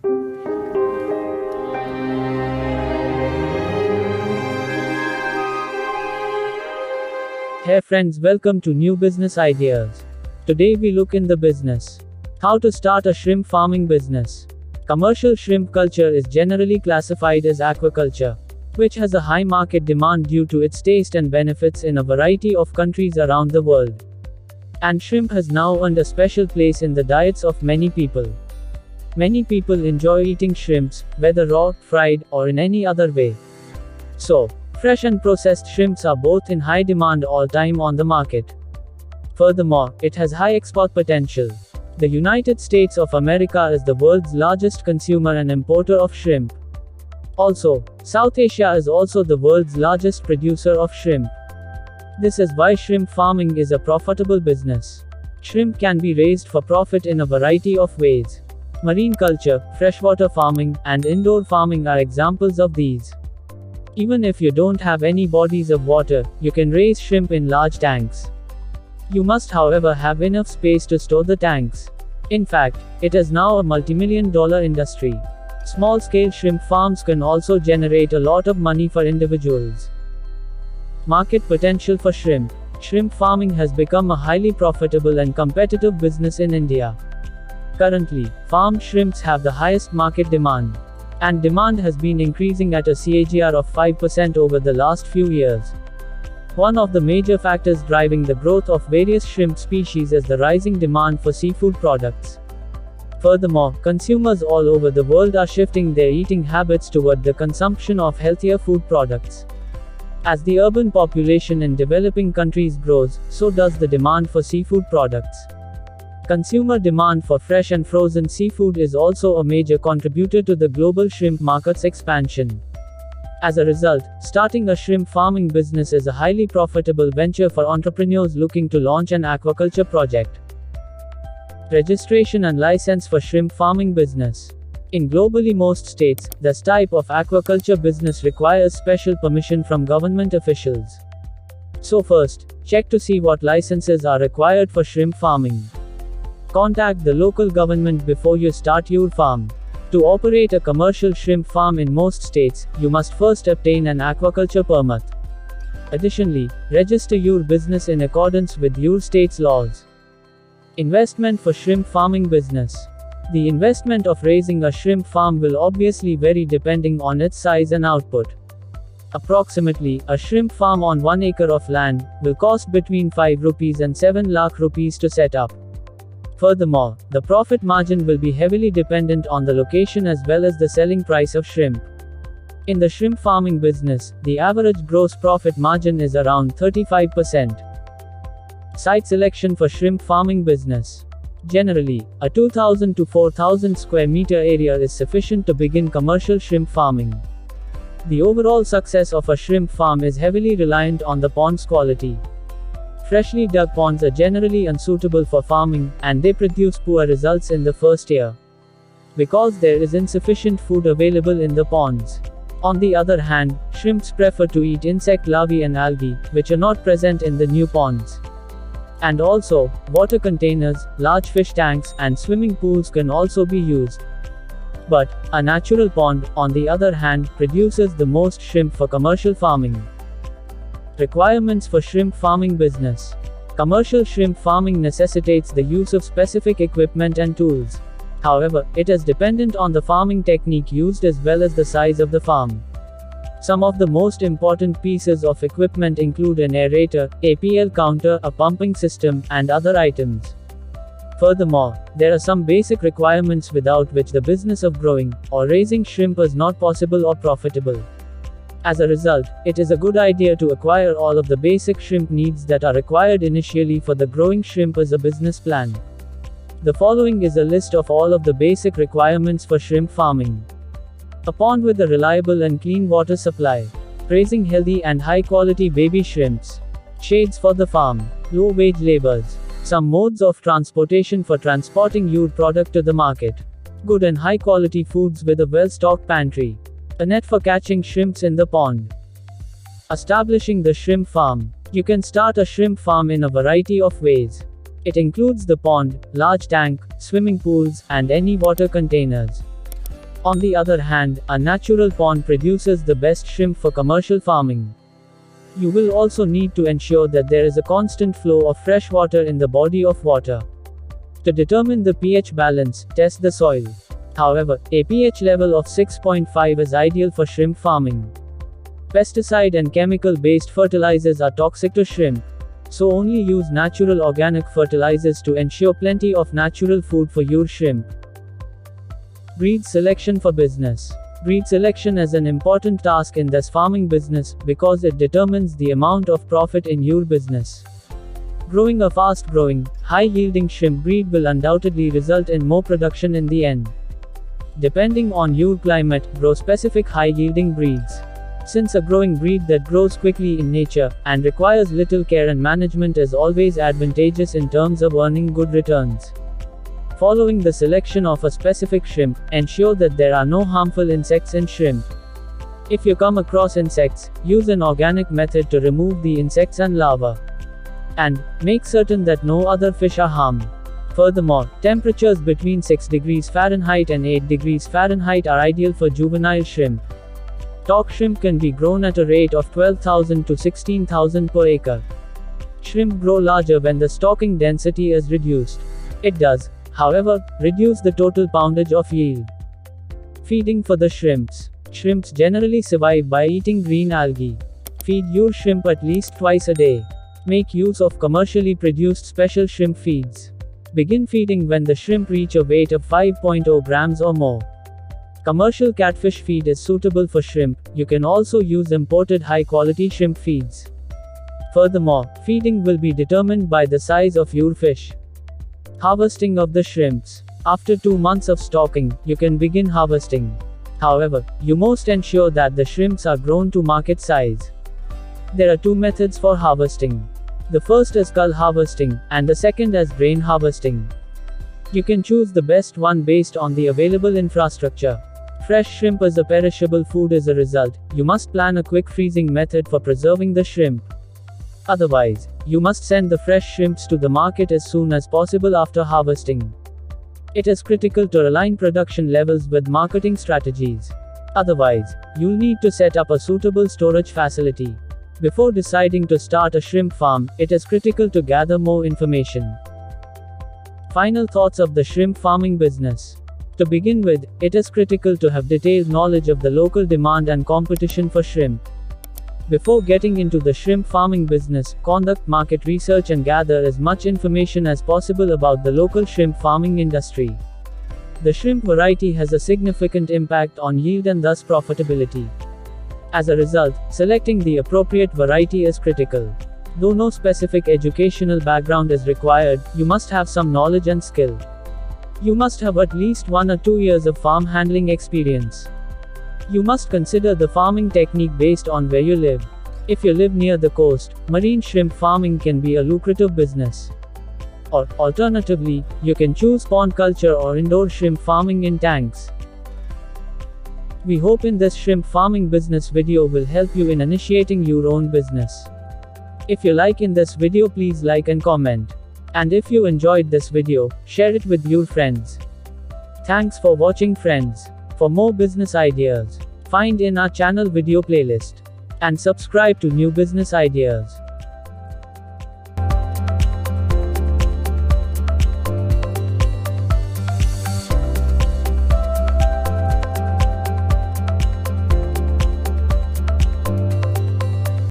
Hey friends, welcome to New Business Ideas. Today we look in the business. How to start a shrimp farming business. Commercial shrimp culture is generally classified as aquaculture, which has a high market demand due to its taste and benefits in a variety of countries around the world. And shrimp has now earned a special place in the diets of many people. Many people enjoy eating shrimps, whether raw, fried, or in any other way. So, fresh and processed shrimps are both in high demand all time on the market. Furthermore, it has high export potential. The United States of America is the world's largest consumer and importer of shrimp. Also, South Asia is also the world's largest producer of shrimp. This is why shrimp farming is a profitable business. Shrimp can be raised for profit in a variety of ways. Marine culture, freshwater farming, and indoor farming are examples of these. Even if you don't have any bodies of water, you can raise shrimp in large tanks. You must, however, have enough space to store the tanks. In fact, it is now a multi-million-dollar industry. Small-scale shrimp farms can also generate a lot of money for individuals. Market potential for shrimp. Shrimp farming has become a highly profitable and competitive business in India. Currently, farmed shrimps have the highest market demand. And demand has been increasing at a CAGR of 5% over the last few years. One of the major factors driving the growth of various shrimp species is the rising demand for seafood products. Furthermore, consumers all over the world are shifting their eating habits toward the consumption of healthier food products. As the urban population in developing countries grows, so does the demand for seafood products. Consumer demand for fresh and frozen seafood is also a major contributor to the global shrimp market's expansion. As a result, starting a shrimp farming business is a highly profitable venture for entrepreneurs looking to launch an aquaculture project. Registration and license for shrimp farming business. In globally most states, this type of aquaculture business requires special permission from government officials. So first, check to see what licenses are required for shrimp farming. Contact the local government before you start your farm. To operate a commercial shrimp farm in most states, you must first obtain an aquaculture permit. Additionally, register your business in accordance with your state's laws. Investment for shrimp farming business. The investment of raising a shrimp farm will obviously vary depending on its size and output. Approximately, a shrimp farm on 1 acre of land will cost between 5 rupees and 7 lakh rupees to set up. Furthermore, the profit margin will be heavily dependent on the location as well as the selling price of shrimp. In the shrimp farming business, the average gross profit margin is around 35%. Site selection for shrimp farming business. Generally, a 2,000 to 4,000 square meter area is sufficient to begin commercial shrimp farming. The overall success of a shrimp farm is heavily reliant on the pond's quality. Freshly dug ponds are generally unsuitable for farming, and they produce poor results in the first year, because there is insufficient food available in the ponds. On the other hand, shrimps prefer to eat insect larvae and algae, which are not present in the new ponds. And also, water containers, large fish tanks, and swimming pools can also be used. But, a natural pond, on the other hand, produces the most shrimp for commercial farming. Requirements for shrimp farming business. Commercial shrimp farming necessitates the use of specific equipment and tools. However, it is dependent on the farming technique used as well as the size of the farm. Some of the most important pieces of equipment include an aerator, APL counter, a pumping system, and other items. Furthermore, there are some basic requirements without which the business of growing or raising shrimp is not possible or profitable. As a result, it is a good idea to acquire all of the basic shrimp needs that are required initially for the growing shrimp as a business plan. The following is a list of all of the basic requirements for shrimp farming. A pond with a reliable and clean water supply. Raising healthy and high-quality baby shrimps. Shades for the farm. Low-wage labors. Some modes of transportation for transporting your product to the market. Good and high-quality foods with a well-stocked pantry. A net for catching shrimps in the pond. Establishing the shrimp farm. You can start a shrimp farm in a variety of ways. It includes the pond, large tank, swimming pools, and any water containers. On the other hand, a natural pond produces the best shrimp for commercial farming. You will also need to ensure that there is a constant flow of fresh water in the body of water. To determine the pH balance, test the soil. However, a pH level of 6.5 is ideal for shrimp farming. Pesticide and chemical-based fertilizers are toxic to shrimp, so only use natural organic fertilizers to ensure plenty of natural food for your shrimp. Breed selection for business. Breed selection is an important task in this farming business because it determines the amount of profit in your business. Growing a fast-growing, high-yielding shrimp breed will undoubtedly result in more production in the end. Depending on your climate, grow specific high-yielding breeds. Since a growing breed that grows quickly in nature, and requires little care and management is always advantageous in terms of earning good returns. Following the selection of a specific shrimp, ensure that there are no harmful insects in shrimp. If you come across insects, use an organic method to remove the insects and larvae. And make certain that no other fish are harmed. Furthermore, temperatures between 6 degrees Fahrenheit and 8 degrees Fahrenheit are ideal for juvenile shrimp. Stock shrimp can be grown at a rate of 12,000 to 16,000 per acre. Shrimp grow larger when the stocking density is reduced. It does, however, reduce the total poundage of yield. Feeding for the shrimps. Shrimps generally survive by eating green algae. Feed your shrimp at least twice a day. Make use of commercially produced special shrimp feeds. Begin feeding when the shrimp reach a weight of 5.0 grams or more. Commercial catfish feed is suitable for shrimp. You can also use imported high-quality shrimp feeds. Furthermore, feeding will be determined by the size of your fish. Harvesting of the shrimps. After 2 months of stocking, you can begin harvesting. However, you must ensure that the shrimps are grown to market size. There are 2 methods for harvesting. The first is cull harvesting, and the second is grain harvesting. You can choose the best one based on the available infrastructure. Fresh shrimp is a perishable food as a result. You must plan a quick freezing method for preserving the shrimp. Otherwise, you must send the fresh shrimps to the market as soon as possible after harvesting. It is critical to align production levels with marketing strategies. Otherwise, you'll need to set up a suitable storage facility. Before deciding to start a shrimp farm, it is critical to gather more information. Final thoughts of the shrimp farming business. To begin with, it is critical to have detailed knowledge of the local demand and competition for shrimp. Before getting into the shrimp farming business, conduct market research and gather as much information as possible about the local shrimp farming industry. The shrimp variety has a significant impact on yield and thus profitability. As a result, selecting the appropriate variety is critical. Though no specific educational background is required, you must have some knowledge and skill. You must have at least 1 or 2 years of farm handling experience. You must consider the farming technique based on where you live. If you live near the coast, marine shrimp farming can be a lucrative business. Or, alternatively, you can choose pond culture or indoor shrimp farming in tanks. We hope in this shrimp farming business video will help you in initiating your own business. If you like in this video, please like and comment. And if you enjoyed this video, share it with your friends. Thanks for watching, friends. For more business ideas, find in our channel video playlist. And subscribe to new business ideas.